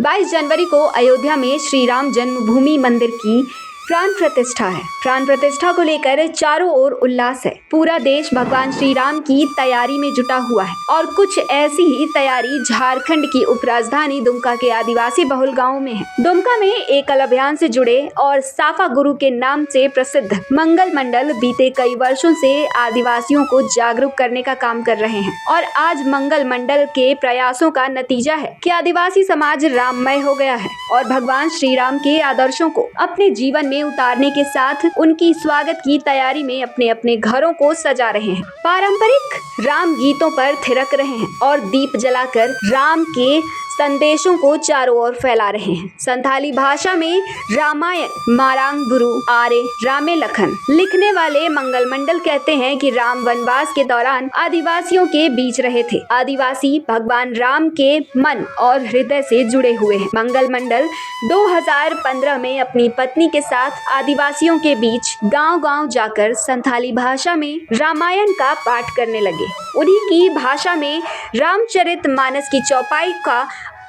22 जनवरी को अयोध्या में श्री राम जन्मभूमि मंदिर की प्राण प्रतिष्ठा है। प्राण प्रतिष्ठा को लेकर चारों ओर उल्लास है। पूरा देश भगवान श्री राम की तैयारी में जुटा हुआ है और कुछ ऐसी ही तैयारी झारखंड की उपराजधानी दुमका के आदिवासी बहुल गांव में है। दुमका में एकल अभियान से जुड़े और साफा गुरु के नाम से प्रसिद्ध मंगल मंडल बीते कई वर्षों से आदिवासियों को जागरूक करने का काम कर रहे हैं और आज मंगल मंडल के प्रयासों का नतीजा है कि आदिवासी समाज राममय हो गया है और भगवान श्री राम के आदर्शों को अपने जीवन में उतारने के साथ उनकी स्वागत की तैयारी में अपने अपने घरों को सजा रहे हैं। पारंपरिक राम गीतों पर थिरक रहे हैं और दीप जलाकर राम के संदेशों को चारों ओर फैला रहे हैं। संथाली भाषा में रामायण मारांग गुरु आरे रामे लखन लिखने वाले मंगल मंडल कहते हैं कि राम वनवास के दौरान आदिवासियों के बीच रहे थे। आदिवासी भगवान राम के मन और हृदय से जुड़े हुए हैं। मंगल मंडल 2015 में अपनी पत्नी के साथ आदिवासियों के बीच गांव-गांव जाकर संथाली भाषा में रामायण का पाठ करने लगे। उन्हीं की भाषा में रामचरितमानस की चौपाई का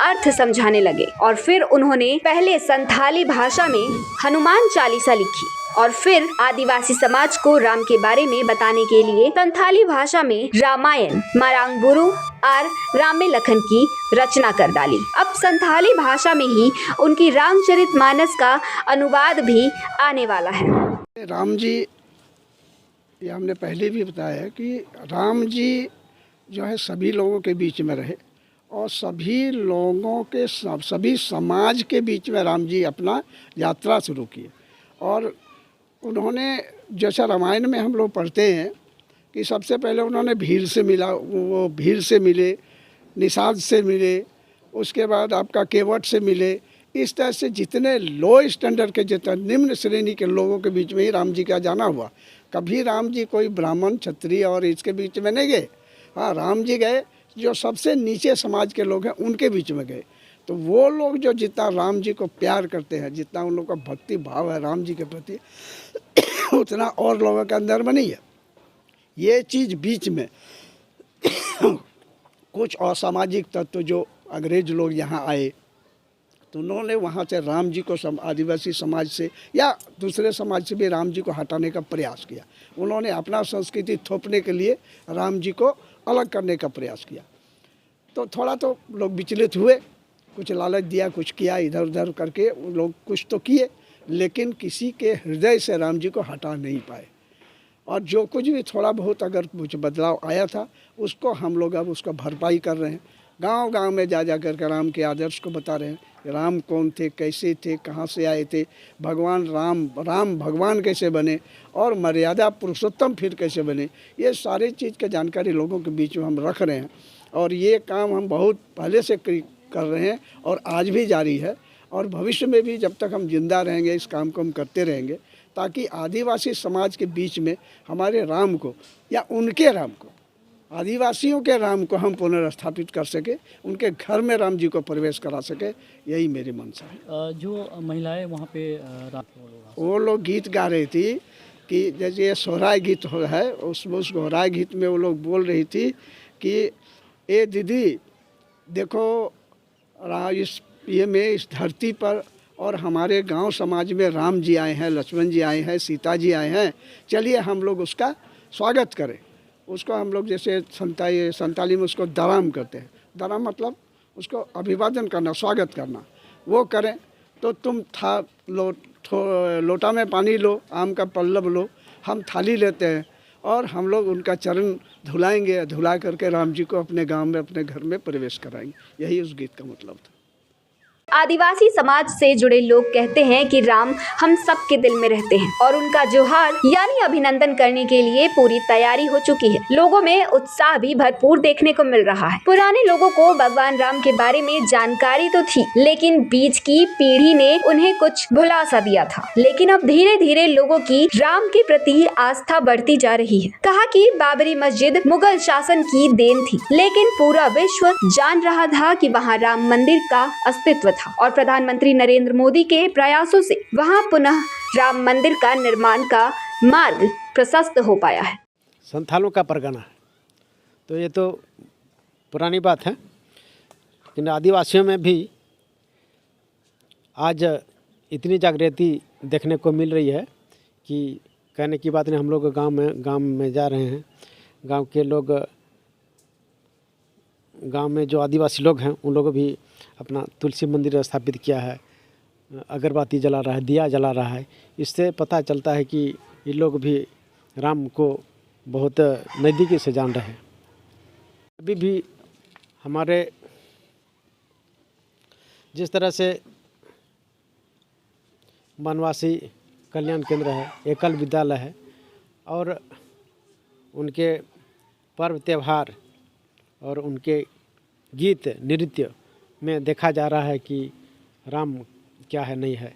अर्थ समझाने लगे और फिर उन्होंने पहले संथाली भाषा में हनुमान चालीसा लिखी और फिर आदिवासी समाज को राम के बारे में बताने के लिए संथाली भाषा में रामायण मारांग गुरु आर रामे लखन की रचना कर डाली। अब संथाली भाषा में ही उनकी रामचरितमानस का अनुवाद भी आने वाला है। राम जी, ये हमने पहले भी बताया है कि राम जी जो है सभी लोगों के बीच में रहे और सभी लोगों के सभी समाज के बीच में राम जी अपना यात्रा शुरू की और उन्होंने जैसा रामायण में हम लोग पढ़ते हैं कि सबसे पहले उन्होंने भील से मिला, वो भील से मिले, निषाद से मिले, उसके बाद आपका केवट से मिले। इस तरह से जितने लो स्टैंडर्ड के, जितने निम्न श्रेणी के लोगों के बीच में ही राम जी का जाना हुआ। कभी राम जी कोई ब्राह्मण क्षत्रिय और इसके बीच में नहीं गए। हाँ, राम जी गए जो सबसे नीचे समाज के लोग हैं उनके बीच में गए। तो वो लोग जो जितना राम जी को प्यार करते हैं, जितना उन लोगों का भक्ति भाव है राम जी के प्रति उतना और लोगों के अंदर में नहीं है। ये चीज़ बीच में कुछ असामाजिक तत्व जो अंग्रेज लोग यहाँ आए तो उन्होंने वहाँ से राम जी को आदिवासी समाज से या दूसरे समाज से भी राम जी को हटाने का प्रयास किया। उन्होंने अपना संस्कृति थोपने के लिए राम जी को अलग करने का प्रयास किया। तो थोड़ा तो लोग विचलित हुए, कुछ लालच दिया, कुछ किया, इधर उधर करके लोग कुछ तो किए, लेकिन किसी के हृदय से राम जी को हटा नहीं पाए। और जो कुछ भी थोड़ा बहुत अगर कुछ बदलाव आया था उसको हम लोग अब उसका भरपाई कर रहे हैं। गांव गांव में जा जा कर राम के आदर्श को बता रहे हैं। राम कौन थे, कैसे थे, कहाँ से आए थे, भगवान राम भगवान कैसे बने और मर्यादा पुरुषोत्तम फिर कैसे बने, ये सारी चीज़ की जानकारी लोगों के बीच में हम रख रहे हैं। और ये काम हम बहुत पहले से कर रहे हैं और आज भी जारी है और भविष्य में भी जब तक हम जिंदा रहेंगे इस काम को हम करते रहेंगे, ताकि आदिवासी समाज के बीच में हमारे राम को या उनके राम को, आदिवासियों के राम को हम पुनर्स्थापित कर सके, उनके घर में राम जी को प्रवेश करा सके, यही मेरी मंशा है। जो महिलाएं वहाँ पे वो लोग गीत गा रही थी कि जैसे ये सोहराय गीत है, उस सोहराय गीत में वो लोग बोल रही थी कि ए दीदी देखो इस धरती पर और हमारे गांव समाज में राम जी आए हैं, लक्ष्मण जी आए हैं, सीता जी आए हैं, चलिए हम लोग उसका स्वागत करें। उसको हम लोग जैसे संताली में उसको दराम करते हैं। दराम मतलब उसको अभिवादन करना, स्वागत करना, वो करें। तो तुम लोटा में पानी लो, आम का पल्लव लो, हम थाली लेते हैं और हम लोग उनका चरण धुलाएंगे, धुला करके राम जी को अपने गांव में, अपने घर में प्रवेश कराएंगे। यही उस गीत का मतलब था। आदिवासी समाज से जुड़े लोग कहते हैं कि राम हम सबके दिल में रहते हैं और उनका जोहार यानी अभिनंदन करने के लिए पूरी तैयारी हो चुकी है। लोगों में उत्साह भी भरपूर देखने को मिल रहा है। पुराने लोगों को भगवान राम के बारे में जानकारी तो थी, लेकिन बीच की पीढ़ी ने उन्हें कुछ भुला सा दिया था। लेकिन अब धीरे धीरे लोगों की राम के प्रति आस्था बढ़ती जा रही है। कहा कि बाबरी मस्जिद मुगल शासन की देन थी, लेकिन पूरा विश्व जान रहा था कि वहाँ राम मंदिर का अस्तित्व था और प्रधानमंत्री नरेंद्र मोदी के प्रयासों से वहां पुनः राम मंदिर का निर्माण का मार्ग प्रशस्त हो पाया है। संथालों का परगना है तो ये तो पुरानी बात है, लेकिन आदिवासियों में भी आज इतनी जागृति देखने को मिल रही है कि कहने की बात नहीं। हम लोग गांव में जा रहे हैं। गांव के लोग, गांव में जो आदिवासी लोग हैं उन लोगों भी अपना तुलसी मंदिर स्थापित किया है, अगरबत्ती जला रहा है, दिया जला रहा है। इससे पता चलता है कि ये लोग भी राम को बहुत नज़दीकी से जान रहे हैं। अभी भी हमारे जिस तरह से वनवासी कल्याण केंद्र है, एकल विद्यालय है और उनके पर्व त्यौहार और उनके गीत नृत्य में देखा जा रहा है कि राम क्या है नहीं है।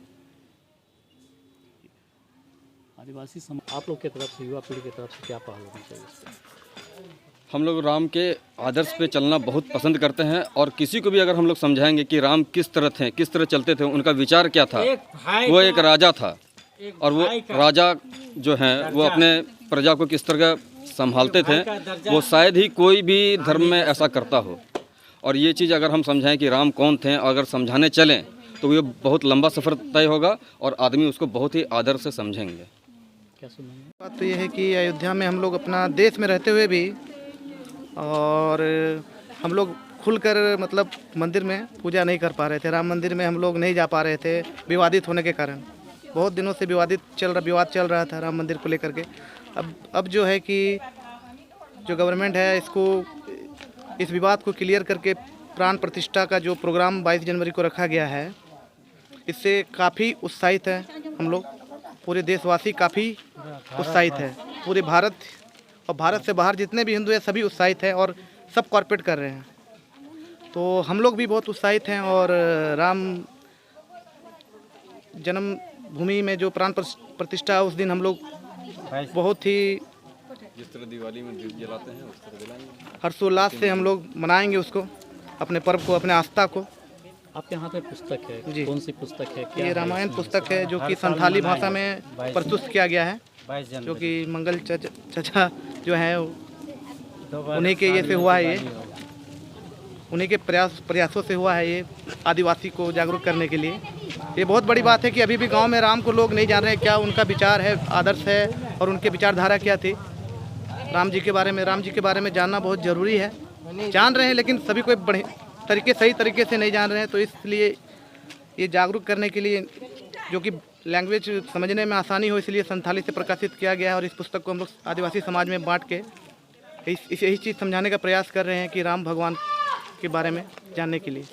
आदिवासी आप लोग की तरफ से, युवा पीढ़ी की तरफ से क्या पहल होनी चाहिए इस पे? हम लोग राम के आदर्श पे चलना बहुत पसंद करते हैं और किसी को भी अगर हम लोग समझाएंगे कि राम किस तरह थे, किस तरह चलते थे, उनका विचार क्या था। वो एक राजा था और वो राजा जो हैं वो अपने प्रजा को किस तरह संभालते थे, वो शायद ही कोई भी धर्म में ऐसा करता हो। और ये चीज़ अगर हम समझाएं कि राम कौन थे और अगर समझाने चलें तो ये बहुत लंबा सफ़र तय होगा और आदमी उसको बहुत ही आदर से समझेंगे। क्या सुनेंगे? बात तो ये है कि अयोध्या में हम लोग अपना देश में रहते हुए भी और हम लोग खुलकर मतलब मंदिर में पूजा नहीं कर पा रहे थे। राम मंदिर में हम लोग नहीं जा पा रहे थे विवादित होने के कारण। बहुत दिनों से विवाद चल रहा था राम मंदिर को लेकर के। अब जो है कि जो गवर्नमेंट है इसको इस विवाद को क्लियर करके प्राण प्रतिष्ठा का जो प्रोग्राम 22 जनवरी को रखा गया है, इससे काफ़ी उत्साहित है हम लोग। पूरे देशवासी काफ़ी उत्साहित है। पूरे भारत और भारत से बाहर जितने भी हिंदू हैं सभी उत्साहित हैं और सब कॉर्पोरेट कर रहे हैं। तो हम लोग भी बहुत उत्साहित हैं और राम जन्मभूमि में जो प्राण प्रतिष्ठा है उस दिन हम लोग बहुत ही जिस तरह दिवाली में दीप जलाते हैं उस तरह जलाएंगे। हर्षोल्लास से हम लोग मनाएंगे उसको, अपने पर्व को, अपने आस्था को। आपके हाथ में पुस्तक है जी। कौन सी पुस्तक है? क्या ये है रामायण इसमें? पुस्तक है जो कि संथाली भाषा में प्रस्तुत किया गया है, जो कि मंगल चचा जो है उन्हीं के ये से हुआ है। ये उन्हीं के प्रयासों से हुआ है ये, आदिवासी को जागरूक करने के लिए। ये बहुत बड़ी बात है कि अभी भी गांव में राम को लोग नहीं जान रहे हैं, क्या उनका विचार है, आदर्श है और उनके विचारधारा क्या थी राम जी के बारे में जानना बहुत ज़रूरी है। जान रहे हैं लेकिन सभी कोई सही तरीके से नहीं जान रहे हैं। तो इसलिए ये जागरूक करने के लिए, जो कि लैंग्वेज समझने में आसानी हो, इसलिए संथाली से प्रकाशित किया गया है। और इस पुस्तक को हम लोग आदिवासी समाज में बांट के यही चीज़ समझाने का प्रयास कर रहे हैं कि राम भगवान के बारे में जानने के लिए।